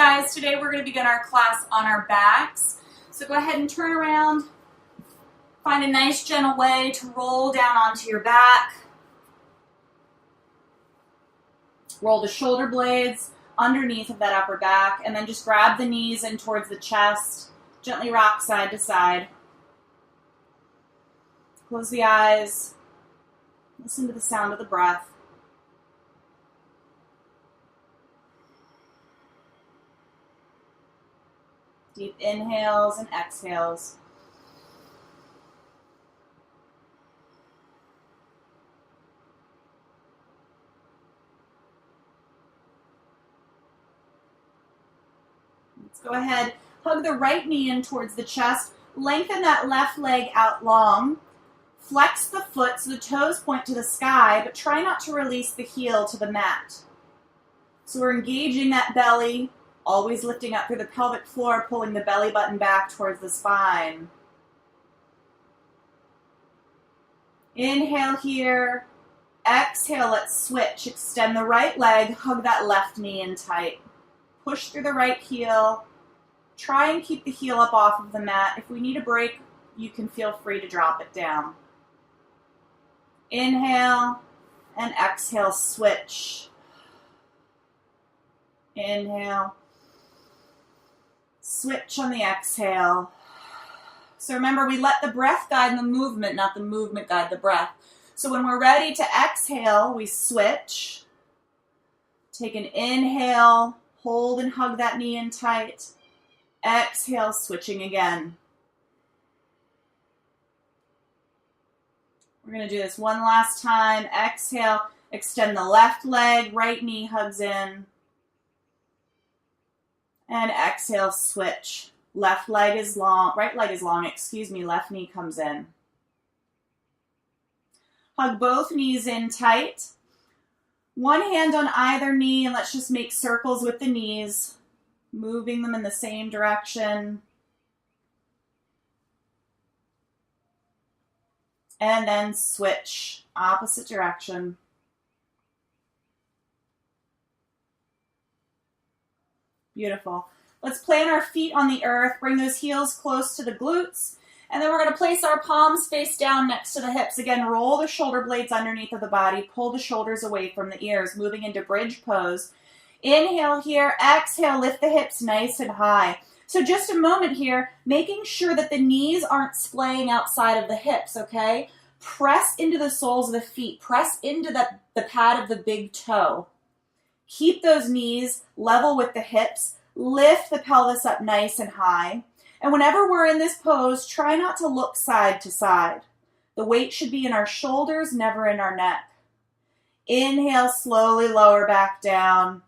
guys, today we're going to begin our class on our backs. So go ahead and turn around. Find a nice gentle way to roll down onto your back. Roll the shoulder blades underneath of that upper back, and then just grab the knees in towards the chest. Gently rock side to side. Close the eyes. Listen to the sound of the breath. Deep inhales and exhales. Let's go ahead. Hug the right knee in towards the chest. Lengthen that left leg out long. Flex the foot so the toes point to the sky, but try not to release the heel to the mat. So we're engaging that belly, always lifting up through the pelvic floor, pulling the belly button back towards the spine. Inhale here. Exhale, let's switch. Extend the right leg, hug that left knee in tight. Push through the right heel. Try and keep the heel up off of the mat. If we need a break, you can feel free to drop it down. Inhale and exhale, switch. Inhale. Switch on the exhale. So remember, we let the breath guide the movement, not the movement guide the breath. So when we're ready to exhale, we switch. Take an inhale, hold and hug that knee in tight. Exhale, switching again. We're going to do this one last time. Exhale, extend the left leg, right knee hugs in. And exhale, switch. Left leg is long, right leg is long, left knee comes in. Hug both knees in tight. One hand on either knee, and let's just make circles with the knees, moving them in the same direction. And then switch, opposite direction. Beautiful. Let's plant our feet on the earth, bring those heels close to the glutes, and then we're going to place our palms face down next to the hips. Again, roll the shoulder blades underneath of the body, pull the shoulders away from the ears, moving into bridge pose. Inhale here, exhale, lift the hips nice and high. So just a moment here, making sure that the knees aren't splaying outside of the hips, okay? Press into the soles of the feet, press into the pad of the big toe. Keep those knees level with the hips. Lift the pelvis up nice and high. And whenever we're in this pose, try not to look side to side. The weight should be in our shoulders, never in our neck. Inhale, slowly lower back down.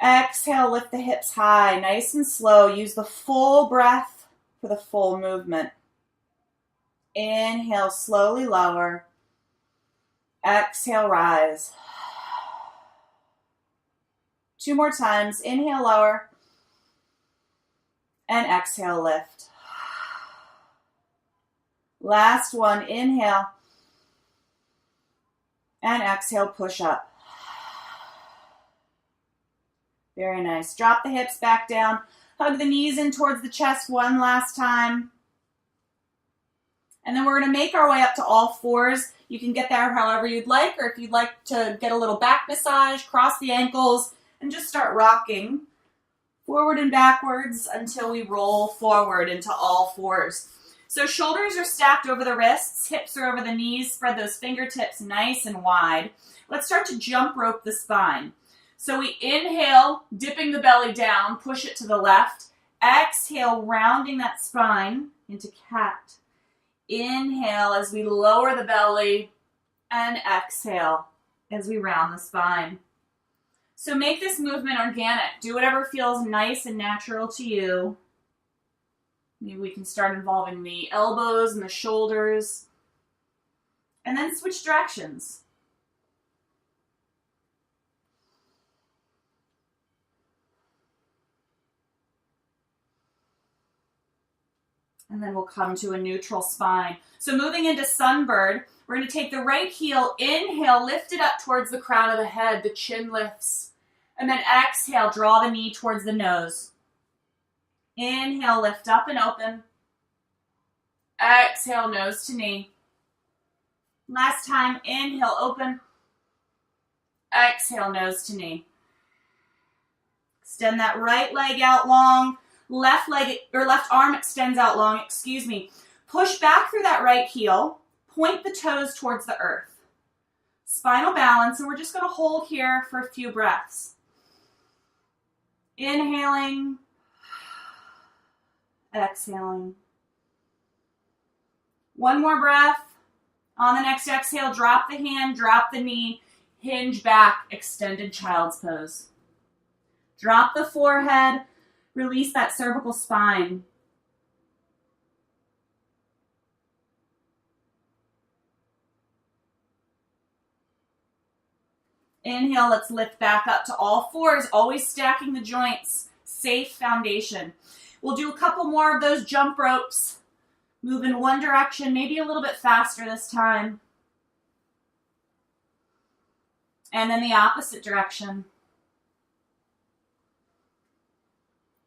Exhale, lift the hips high, nice and slow. Use the full breath for the full movement. Inhale, slowly lower. Exhale, rise. 2 more times. Inhale, lower. And exhale, lift. Last one. Inhale. And exhale, push up. Very nice. Drop the hips back down. Hug the knees in towards the chest one last time. And then we're going to make our way up to all fours. You can get there however you'd like, or if you'd like to get a little back massage, cross the ankles, and just start rocking forward and backwards until we roll forward into all fours. So shoulders are stacked over the wrists, hips are over the knees, spread those fingertips nice and wide. Let's start to jump rope the spine. So we inhale, dipping the belly down, push it to the left. Exhale, rounding that spine into cat. Inhale as we lower the belly, and exhale as we round the spine. So make this movement organic. Do whatever feels nice and natural to you. Maybe we can start involving the elbows and the shoulders. And then switch directions. And then we'll come to a neutral spine. So moving into Sunbird, we're going to take the right heel, inhale, lift it up towards the crown of the head. The chin lifts. And then exhale, draw the knee towards the nose. Inhale, lift up and open. Exhale, nose to knee. Last time, inhale, open. Exhale, nose to knee. Extend that right leg out long. Left leg or left arm extends out long, excuse me. Push back through that right heel. Point the toes towards the earth. Spinal balance, and we're just going to hold here for a few breaths. Inhaling. Exhaling. One more breath. On the next exhale, drop the hand, drop the knee, hinge back, extended child's pose. Drop the forehead, release that cervical spine. Inhale, let's lift back up to all fours, always stacking the joints. Safe foundation. We'll do a couple more of those jump ropes. Move in one direction, maybe a little bit faster this time. And then the opposite direction.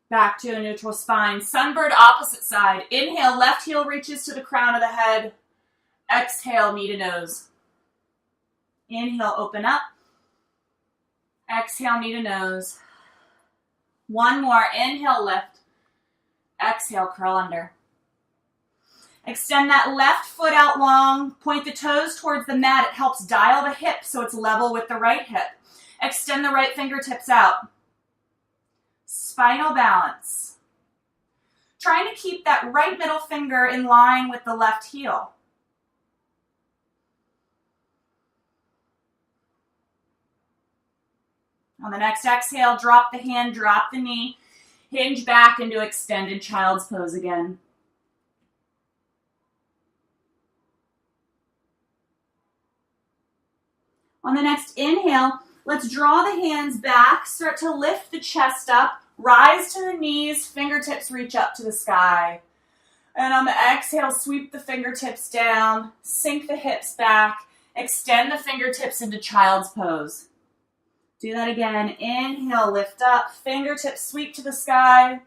Back to a neutral spine. Sunbird, opposite side. Inhale, left heel reaches to the crown of the head. Exhale, knee to nose. Inhale, open up. Exhale, knee to nose. One more. Inhale, lift. Exhale, curl under. Extend that left foot out long. Point the toes towards the mat. It helps dial the hip so it's level with the right hip. Extend the right fingertips out. Spinal balance. Trying to keep that right middle finger in line with the left heel. On the next exhale, drop the hand, drop the knee. Hinge back into extended child's pose again. On the next inhale, let's draw the hands back, start to lift the chest up, rise to the knees, fingertips reach up to the sky. And on the exhale, sweep the fingertips down, sink the hips back, extend the fingertips into child's pose. Do that again. Inhale, lift up, fingertips sweep to the sky.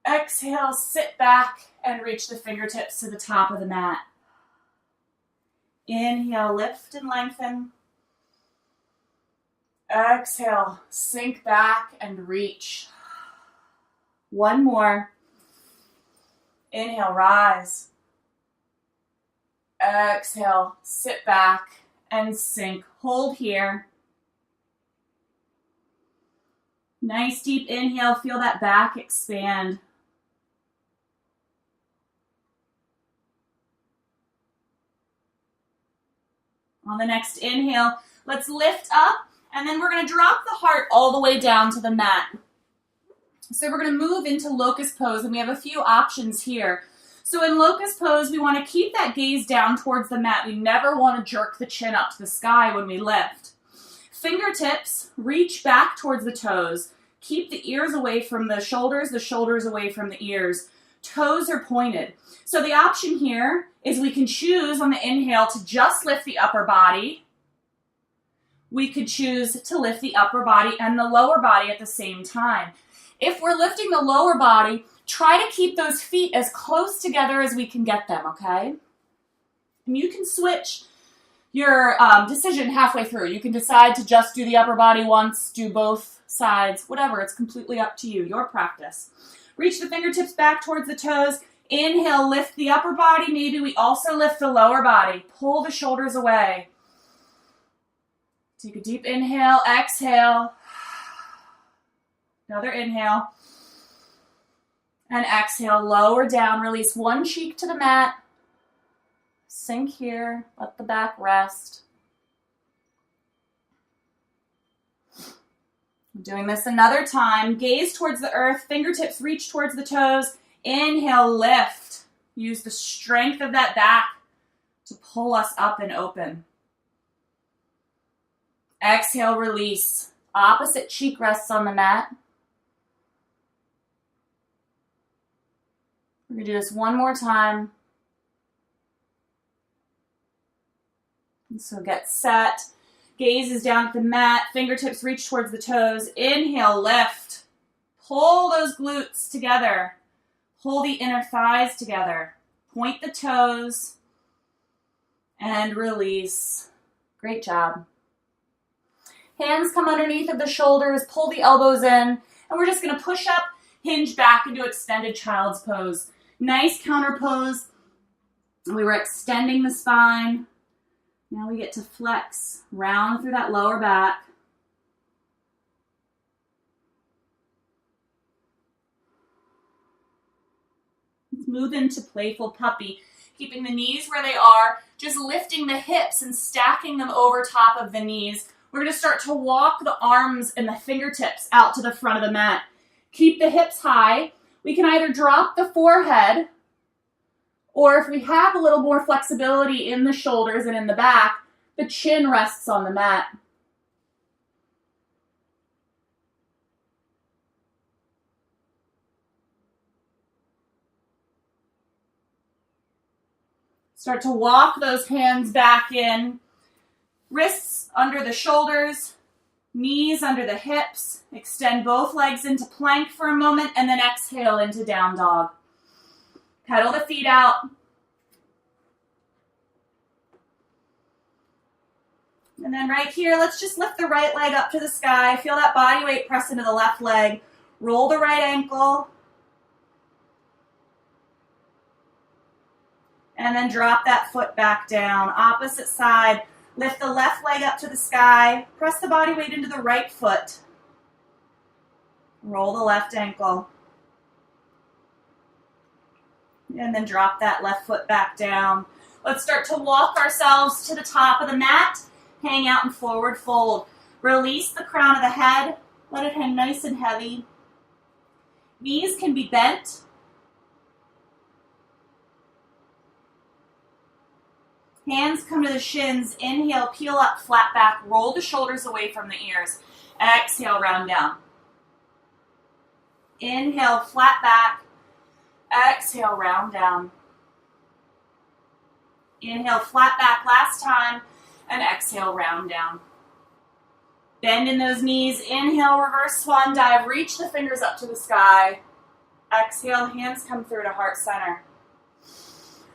Exhale, sit back and reach the fingertips to the top of the mat. Inhale, lift and lengthen. Exhale, sink back and reach. One more. Inhale, rise. Exhale, sit back and sink. Hold here. Nice deep inhale, feel that back expand. On the next inhale, let's lift up, and then we're going to drop the heart all the way down to the mat. So we're going to move into locust pose, and we have a few options here. So in locust pose, we want to keep that gaze down towards the mat. We never want to jerk the chin up to the sky when we lift. Fingertips reach back towards the toes. Keep the ears away from the shoulders away from the ears. Toes are pointed. So the option here is we can choose on the inhale to just lift the upper body. We could choose to lift the upper body and the lower body at the same time. If we're lifting the lower body, try to keep those feet as close together as we can get them, okay? And you can switch your decision halfway through. You can decide to just do the upper body once, do both sides, whatever. It's completely up to you, your practice. Reach the fingertips back towards the toes. Inhale, lift the upper body. Maybe we also lift the lower body. Pull the shoulders away. Take a deep inhale, exhale. Another inhale. And exhale, lower down. Release one cheek to the mat. Sink here. Let the back rest. Doing this another time. Gaze towards the earth. Fingertips reach towards the toes. Inhale, lift. Use the strength of that back to pull us up and open. Exhale, release. Opposite cheek rests on the mat. We're going to do this one more time. And so get set. Gaze is down at the mat. Fingertips reach towards the toes. Inhale, lift. Pull those glutes together. Pull the inner thighs together. Point the toes. And release. Great job. Hands come underneath of the shoulders. Pull the elbows in. And we're just going to push up, hinge back into extended child's pose. Nice counter pose. We were extending the spine. Now we get to flex, round through that lower back. Let's move into playful puppy, keeping the knees where they are, just lifting the hips and stacking them over top of the knees. We're going to start to walk the arms and the fingertips out to the front of the mat. Keep the hips high. We can either drop the forehead, or if we have a little more flexibility in the shoulders and in the back, the chin rests on the mat. Start to walk those hands back in. Wrists under the shoulders, knees under the hips. Extend both legs into plank for a moment, and then exhale into down dog. Pedal the feet out. And then right here, let's just lift the right leg up to the sky. Feel that body weight press into the left leg. Roll the right ankle. And then drop that foot back down. Opposite side. Lift the left leg up to the sky. Press the body weight into the right foot. Roll the left ankle. And then drop that left foot back down. Let's start to walk ourselves to the top of the mat. Hang out in forward fold. Release the crown of the head. Let it hang nice and heavy. Knees can be bent. Hands come to the shins. Inhale, peel up, flat back. Roll the shoulders away from the ears. Exhale, round down. Inhale, flat back. Exhale, round down. Inhale, flat back last time. And exhale, round down. Bend in those knees. Inhale, reverse swan dive. Reach the fingers up to the sky. Exhale, hands come through to heart center.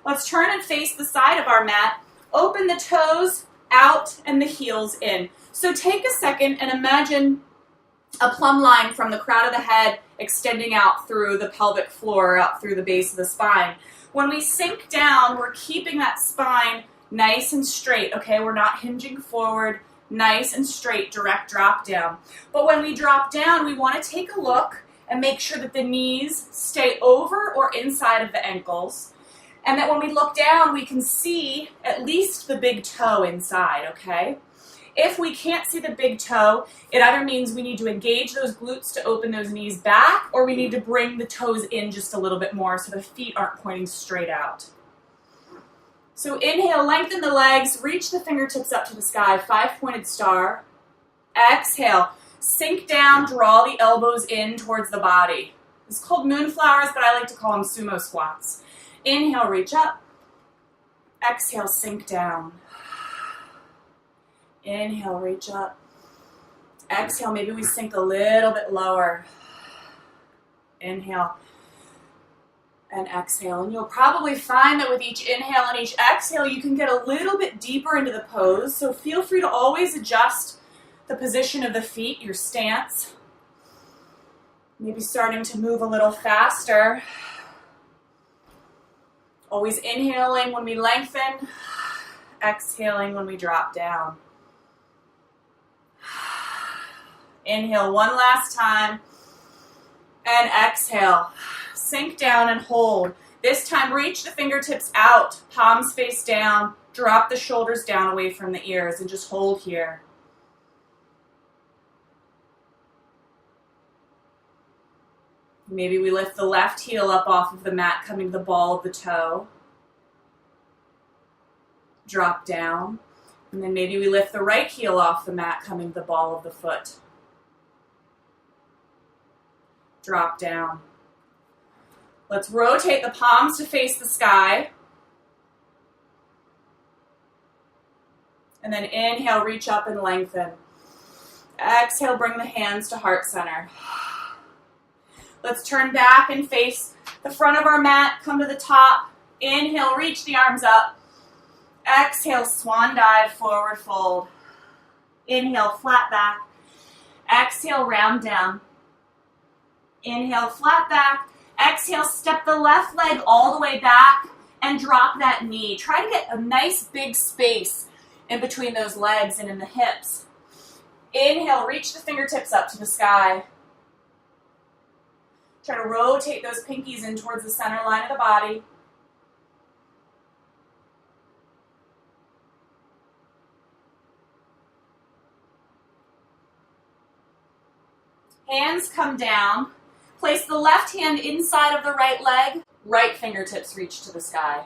Let's turn and face the side of our mat. Open the toes out and the heels in. So take a second and imagine a plumb line from the crown of the head extending out through the pelvic floor, out through the base of the spine. When we sink down, we're keeping that spine nice and straight, okay? We're not hinging forward, nice and straight, direct drop down. But when we drop down, we want to take a look and make sure that the knees stay over or inside of the ankles. And that when we look down, we can see at least the big toe inside, okay? If we can't see the big toe, it either means we need to engage those glutes to open those knees back, or we need to bring the toes in just a little bit more so the feet aren't pointing straight out. So inhale, lengthen the legs, reach the fingertips up to the sky, 5-pointed star. Exhale, sink down, draw the elbows in towards the body. It's called moonflowers, but I like to call them sumo squats. Inhale, reach up. Exhale, sink down. Inhale, reach up. Exhale, maybe we sink a little bit lower. Inhale and exhale. And you'll probably find that with each inhale and each exhale, you can get a little bit deeper into the pose. So feel free to always adjust the position of the feet, your stance. Maybe starting to move a little faster. Always inhaling when we lengthen, exhaling when we drop down. Inhale one last time, and exhale. Sink down and hold. This time, reach the fingertips out, palms face down, drop the shoulders down away from the ears, and just hold here. Maybe we lift the left heel up off of the mat, coming to the ball of the toe. Drop down. And then maybe we lift the right heel off the mat, coming to the ball of the foot. Drop down. Let's rotate the palms to face the sky. And then inhale, reach up and lengthen. Exhale, bring the hands to heart center. Let's turn back and face the front of our mat. Come to the top. Inhale, reach the arms up. Exhale, swan dive, forward fold. Inhale, flat back. Exhale, round down. Inhale, flat back. Exhale, step the left leg all the way back and drop that knee. Try to get a nice big space in between those legs and in the hips. Inhale, reach the fingertips up to the sky. Try to rotate those pinkies in towards the center line of the body. Hands come down. Place the left hand inside of the right leg. Right fingertips reach to the sky.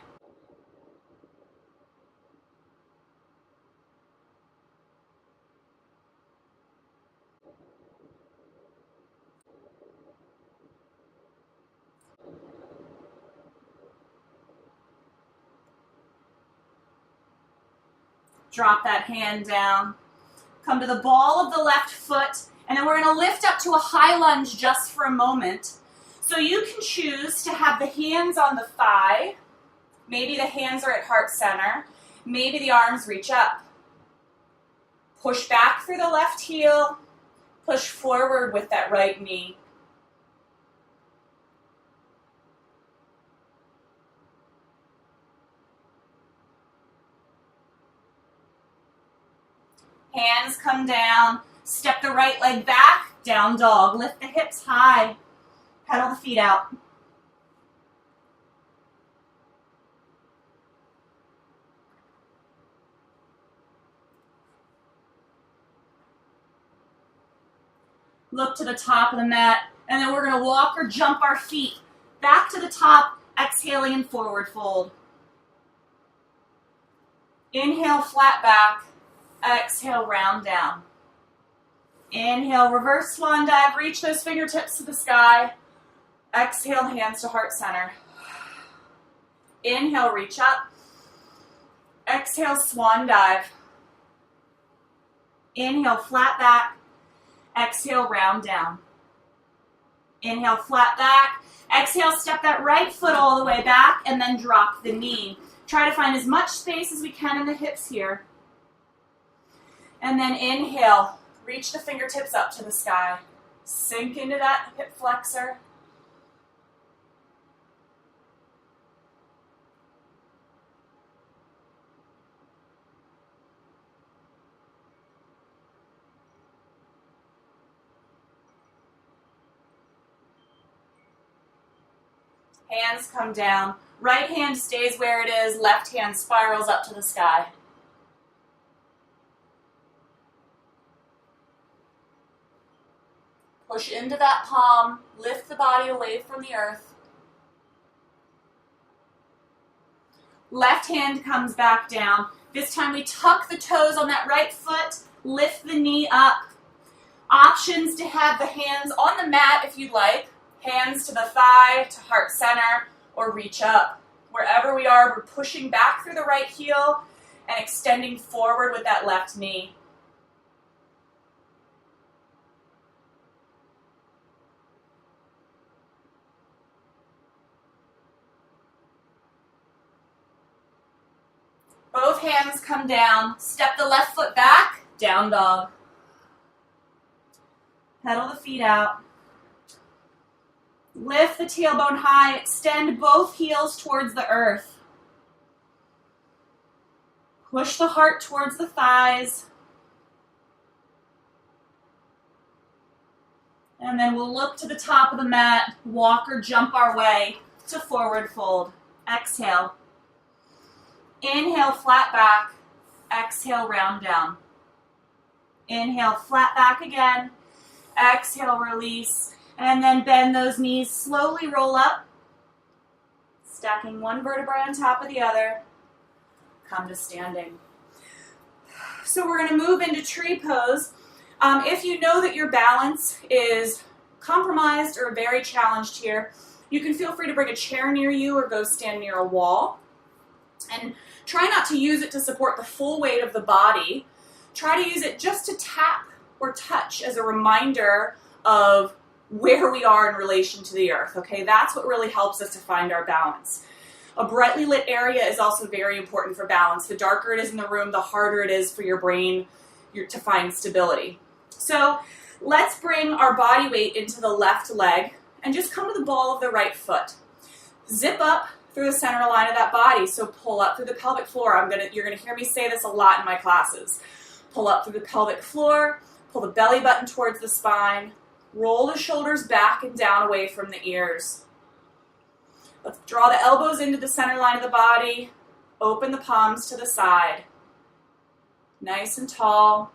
Drop that hand down. Come to the ball of the left foot, and then we're going to lift up to a high lunge just for a moment. So you can choose to have the hands on the thigh. Maybe the hands are at heart center. Maybe the arms reach up. Push back through the left heel. Push forward with that right knee. Hands come down. Step the right leg back. Down dog. Lift the hips high. Pedal the feet out. Look to the top of the mat, and then we're going to walk or jump our feet back to the top, exhaling and forward fold. Inhale, flat back. Exhale, round down. Inhale, reverse swan dive. Reach those fingertips to the sky. Exhale, hands to heart center. Inhale, reach up. Exhale, swan dive. Inhale, flat back. Exhale, round down. Inhale, flat back. Exhale, step that right foot all the way back and then drop the knee. Try to find as much space as we can in the hips here. And then inhale, reach the fingertips up to the sky. Sink into that hip flexor. Hands come down. Right hand stays where it is. Left hand spirals up to the sky. Push into that palm. Lift the body away from the earth. Left hand comes back down. This time we tuck the toes on that right foot. Lift the knee up. Options to have the hands on the mat if you'd like. Hands to the thigh, to heart center, or reach up. Wherever we are, we're pushing back through the right heel and extending forward with that left knee. Both hands come down. Step the left foot back, down dog. Pedal the feet out. Lift the tailbone high, extend both heels towards the earth. Push the heart towards the thighs. And then we'll look to the top of the mat, walk or jump our way to forward fold. Exhale. Inhale, flat back. Exhale, round down. Inhale, flat back again. Exhale, release. And then bend those knees, slowly roll up, stacking one vertebrae on top of the other. Come to standing. So we're going to move into tree pose. If you know that your balance is compromised or very challenged here, you can feel free to bring a chair near you or go stand near a wall. And Try not to use it to support the full weight of the body. Try to use it just to tap or touch as a reminder of where we are in relation to the earth, okay? That's what really helps us to find our balance. A brightly lit area is also very important for balance. The darker it is in the room, the harder it is for your brain to find stability. So let's bring our body weight into the left leg and just come to the ball of the right foot. Zip up through the center line of that body. So pull up through the pelvic floor. You're gonna hear me say this a lot in my classes. Pull up through the pelvic floor, pull the belly button towards the spine, roll the shoulders back and down away from the ears. Let's draw the elbows into the center line of the body, open the palms to the side. Nice and tall.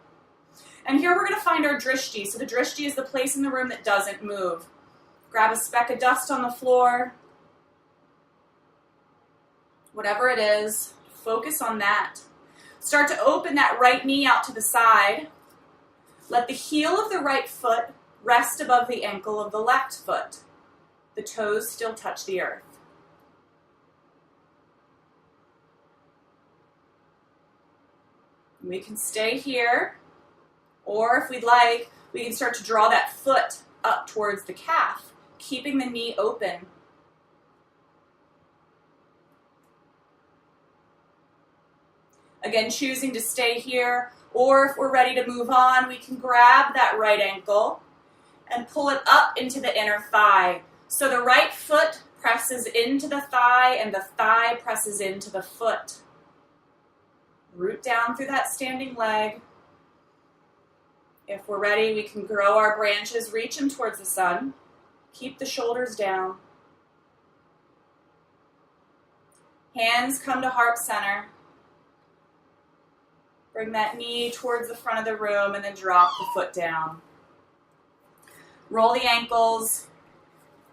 And here we're gonna find our drishti. So the drishti is the place in the room that doesn't move. Grab a speck of dust on the floor. Whatever it is, focus on that. Start to open that right knee out to the side. Let the heel of the right foot rest above the ankle of the left foot. The toes still touch the earth. We can stay here, or if we'd like, we can start to draw that foot up towards the calf, keeping the knee open. Again, choosing to stay here, or if we're ready to move on, we can grab that right ankle and pull it up into the inner thigh. So the right foot presses into the thigh and the thigh presses into the foot. Root down through that standing leg. If we're ready, we can grow our branches, reach them towards the sun. Keep the shoulders down. Hands come to heart center. Bring that knee towards the front of the room and then drop the foot down. Roll the ankles.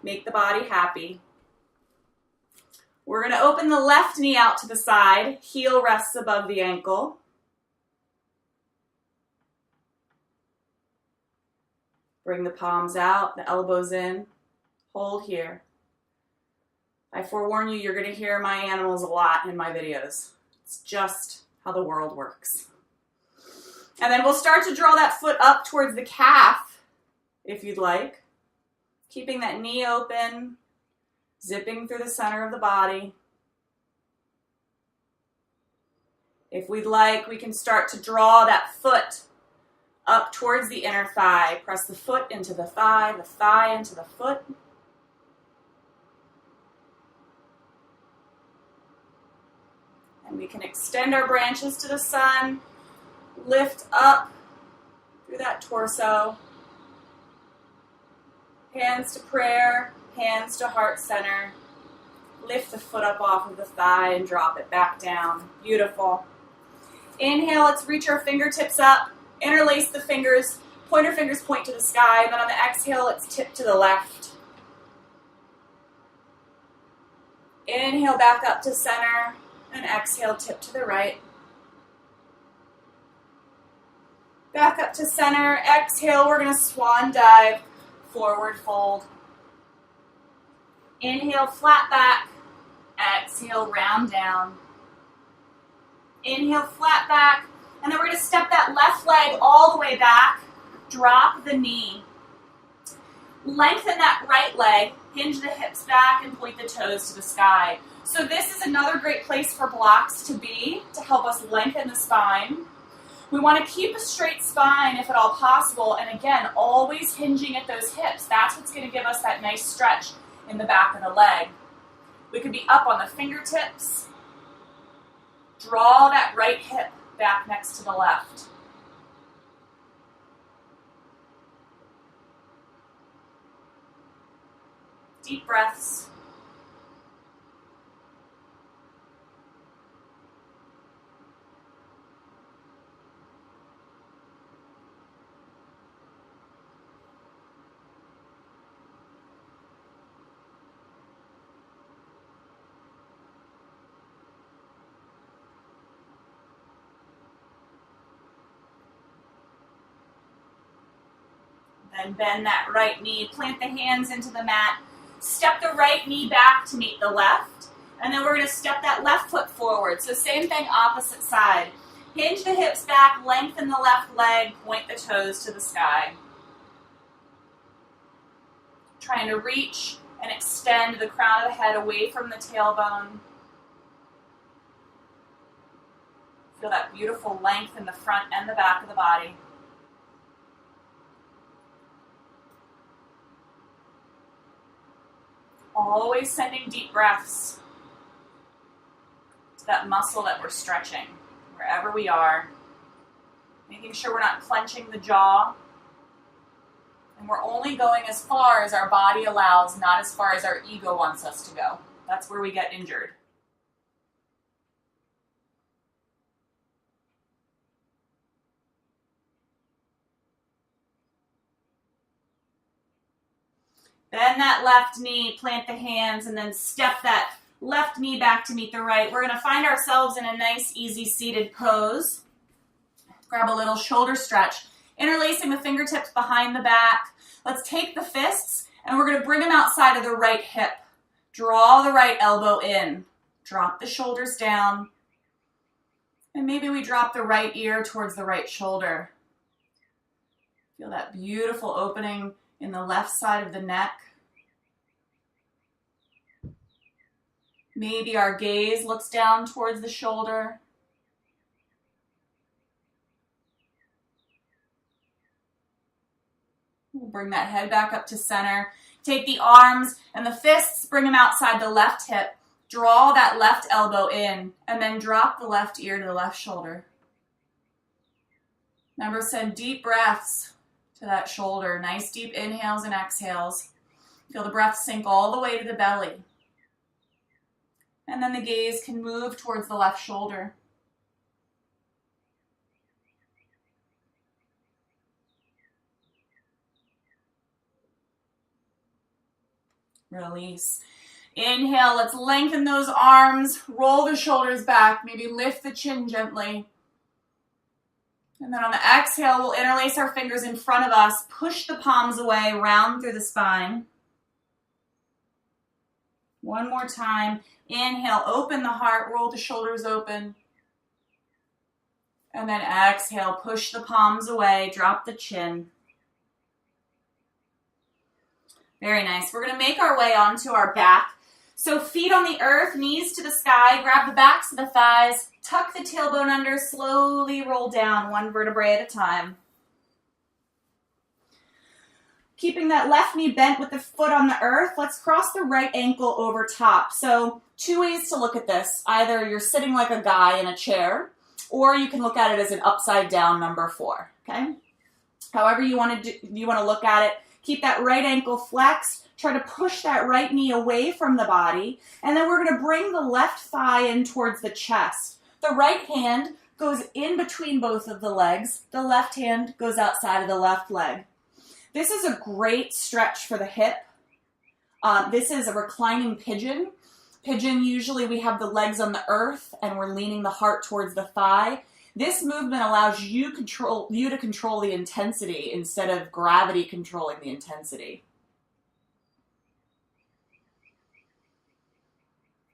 Make the body happy. We're going to open the left knee out to the side. Heel rests above the ankle. Bring the palms out, the elbows in. Hold here. I forewarn you, you're going to hear my animals a lot in my videos. It's just how the world works. And then we'll start to draw that foot up towards the calf, if you'd like. Keeping that knee open, zipping through the center of the body. If we'd like, we can start to draw that foot up towards the inner thigh. Press the foot into the thigh into the foot. And we can extend our branches to the sun, lift up through that torso. Hands to prayer, hands to heart center. Lift the foot up off of the thigh and drop it back down. Beautiful. Inhale, let's reach our fingertips up, interlace the fingers, pointer fingers point to the sky, and then on the exhale, let's tip to the left. Inhale back up to center, and exhale, tip to the right. Back up to center, exhale, we're going to swan dive, forward fold. Inhale, flat back. Exhale, round down. Inhale, flat back. And then we're going to step that left leg all the way back. Drop the knee. Lengthen that right leg. Hinge the hips back and point the toes to the sky. So this is another great place for blocks to be, to help us lengthen the spine. We want to keep a straight spine if at all possible. And again, always hinging at those hips. That's what's going to give us that nice stretch in the back of the leg. We could be up on the fingertips. Draw that right hip back next to the left. Deep breaths. Then bend that right knee, plant the hands into the mat, step the right knee back to meet the left, And then we're going to step that left foot forward. So same thing, opposite side. Hinge the hips back, lengthen the left leg, point the toes to the sky. Trying to reach and extend the crown of the head away from the tailbone. Feel that beautiful length in the front and the back of the body. Always sending deep breaths to that muscle that we're stretching, wherever we are. Making sure we're not clenching the jaw. And we're only going as far as our body allows, not as far as our ego wants us to go. That's where we get injured. Bend that left knee, plant the hands, and then step that left knee back to meet the right. We're going to find ourselves in a nice, easy seated pose. Grab a little shoulder stretch, interlacing the fingertips behind the back. Let's take the fists, and we're going to bring them outside of the right hip. Draw the right elbow in. Drop the shoulders down. And maybe we drop the right ear towards the right shoulder. Feel that beautiful opening in the left side of the neck. Maybe our gaze looks down towards the shoulder. We'll bring that head back up to center. Take the arms and the fists, bring them outside the left hip. Draw that left elbow in, and then drop the left ear to the left shoulder. Remember, send deep breaths to that shoulder. Nice deep inhales and exhales. Feel the breath sink all the way to the belly. And then the gaze can move towards the left shoulder. Release. Inhale, let's lengthen those arms, roll the shoulders back, maybe lift the chin gently. And then on the exhale, we'll interlace our fingers in front of us, push the palms away, round through the spine. One more time. Inhale, open the heart, roll the shoulders open. And then exhale, push the palms away, drop the chin. Very nice. We're going to make our way onto our back. So feet on the earth, knees to the sky, grab the backs of the thighs, tuck the tailbone under, slowly roll down one vertebrae at a time. Keeping that left knee bent with the foot on the earth, let's cross the right ankle over top. So two ways to look at this. Either you're sitting like a guy in a chair, or you can look at it as an upside down number 4, okay? However you want to look at it. Keep that right ankle flexed. Try to push that right knee away from the body. And then we're going to bring the left thigh in towards the chest. The right hand goes in between both of the legs. The left hand goes outside of the left leg. This is a great stretch for the hip. This is a reclining pigeon. Pigeon, usually we have the legs on the earth and we're leaning the heart towards the thigh. This movement allows you to control the intensity instead of gravity controlling the intensity.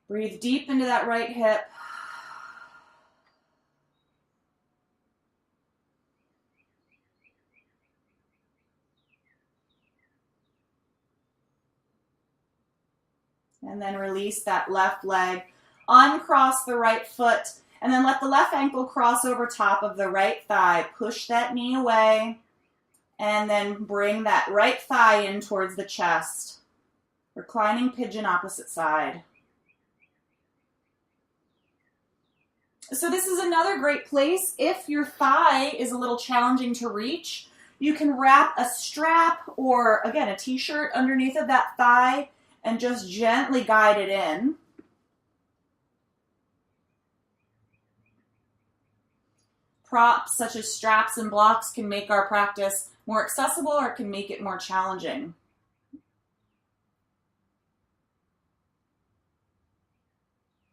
Breathe deep into that right hip. And then release that left leg. Uncross the right foot. And then let the left ankle cross over top of the right thigh. Push that knee away. And then bring that right thigh in towards the chest. Reclining pigeon, opposite side. So this is another great place. If your thigh is a little challenging to reach, you can wrap a strap or, again, a t-shirt underneath of that thigh and just gently guide it in. Props such as straps and blocks can make our practice more accessible or can make it more challenging.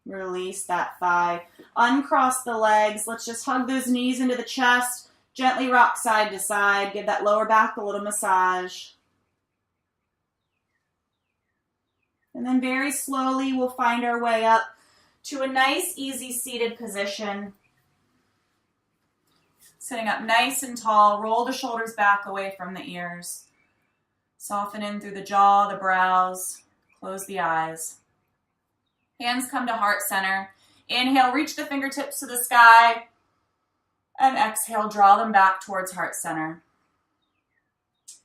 Release that thigh. Uncross the legs. Let's just hug those knees into the chest. Gently rock side to side. Give that lower back a little massage. And then very slowly we'll find our way up to a nice, easy seated position. Sitting up nice and tall, roll the shoulders back away from the ears. Soften in through the jaw, the brows, close the eyes. Hands come to heart center. Inhale, reach the fingertips to the sky. And exhale, draw them back towards heart center.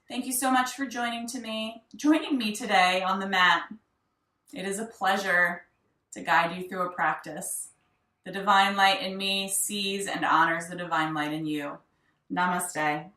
Thank you so much for joining me today on the mat. It is a pleasure to guide you through a practice. The divine light in me sees and honors the divine light in you. Namaste.